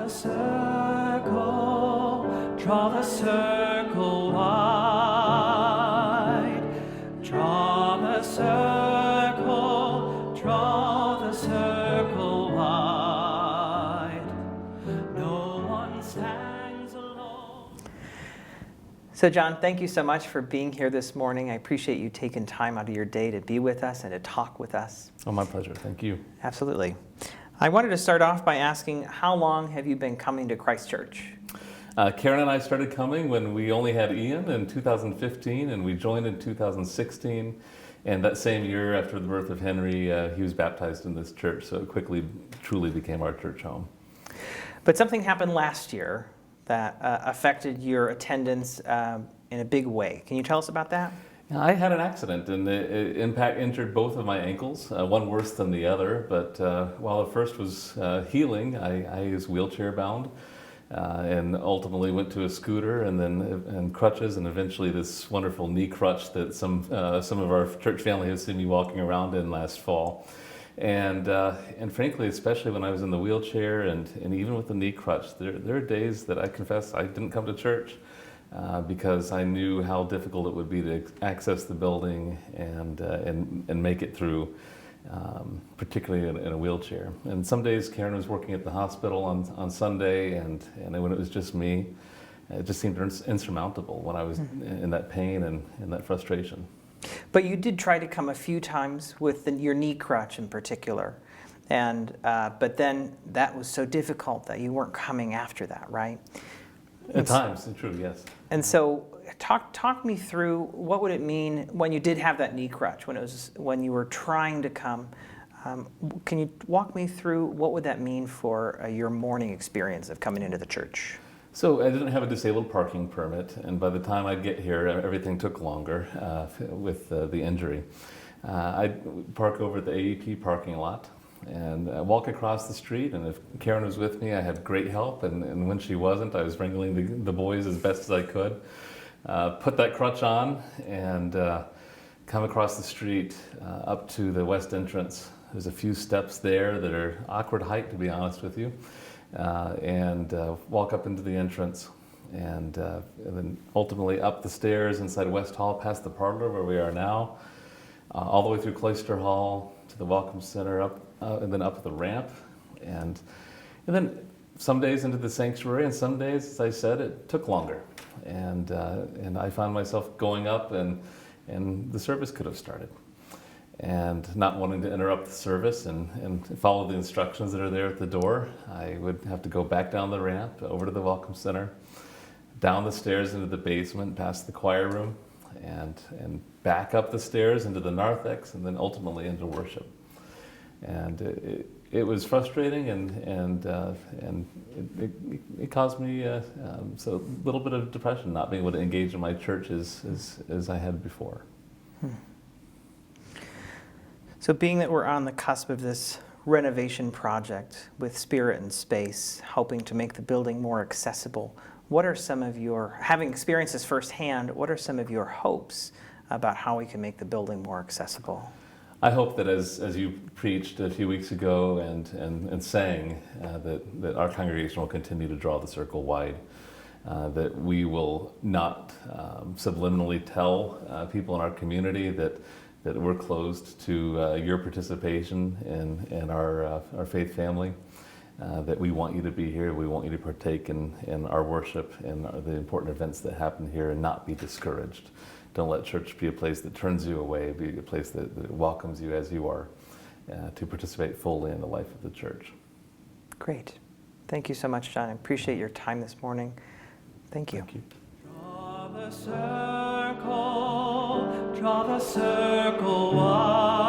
the circle, draw the circle wide. Draw the circle, draw the circle wide. No one stands alone. So John, thank you so much for being here this morning. I appreciate you taking time out of your day to be with us and to talk with us. Oh, my pleasure. Thank you. Absolutely. I wanted to start off by asking, how long have you been coming to Christ Church? Karen and I started coming when we only had Ian in 2015, and we joined in 2016. And that same year, after the birth of Henry, he was baptized in this church, so it quickly, truly became our church home. But something happened last year that affected your attendance in a big way. Can you tell us about that? I had an accident, and it injured both of my ankles, one worse than the other. But while the first was healing, I was wheelchair bound, and ultimately went to a scooter, and crutches, and eventually this wonderful knee crutch that some of our church family has seen me walking around in last fall. And frankly, especially when I was in the wheelchair, and even with the knee crutch, there are days that I confess I didn't come to church. Because I knew how difficult it would be to access the building and make it through, particularly in a wheelchair. And some days Karen was working at the hospital on Sunday, and when it was just me, it just seemed insurmountable when I was in that pain and in that frustration. But you did try to come a few times with your knee crutch in particular, and but then that was so difficult that you weren't coming after that, right? At times, it's true, yes. And so, talk me through what would it mean when you did have that knee crutch, when you were trying to come. Can you walk me through what would that mean for your morning experience of coming into the church? So I didn't have a disabled parking permit, and by the time I'd get here, everything took longer with the injury. I'd park over at the AEP parking lot and walk across the street, and if Karen was with me, I had great help, and when she wasn't, I was wrangling the boys as best as I could. Put that crutch on and come across the street up to the west entrance. There's a few steps there that are awkward height, to be honest with you, and walk up into the entrance, and then ultimately up the stairs inside West Hall, past the parlor where we are now, all the way through Cloister Hall to the Welcome Center, and then up the ramp, and then some days into the sanctuary, and some days, as I said, it took longer, and I found myself going up, and the service could have started, and not wanting to interrupt the service and follow the instructions that are there at the door. I would have to go back down the ramp over to the Welcome Center, down the stairs into the basement, past the choir room, and back up the stairs into the narthex, and then ultimately into worship. And it was frustrating, and it caused me so a little bit of depression, not being able to engage in my church as I had before. So being that we're on the cusp of this renovation project with Spirit and Space, hoping to make the building more accessible, what are some of your, having experienced this firsthand, what are some of your hopes about how we can make the building more accessible? I hope that as you preached a few weeks ago and sang, that our congregation will continue to draw the circle wide, that we will not subliminally tell people in our community that we're closed to your participation in our faith family, that we want you to be here, we want you to partake in our worship and the important events that happen here, and not be discouraged. Don't let church be a place that turns you away, be a place that welcomes you as you are, to participate fully in the life of the church. Great. Thank you so much, John. I appreciate your time this morning. Thank you. Thank you. Draw the circle wide.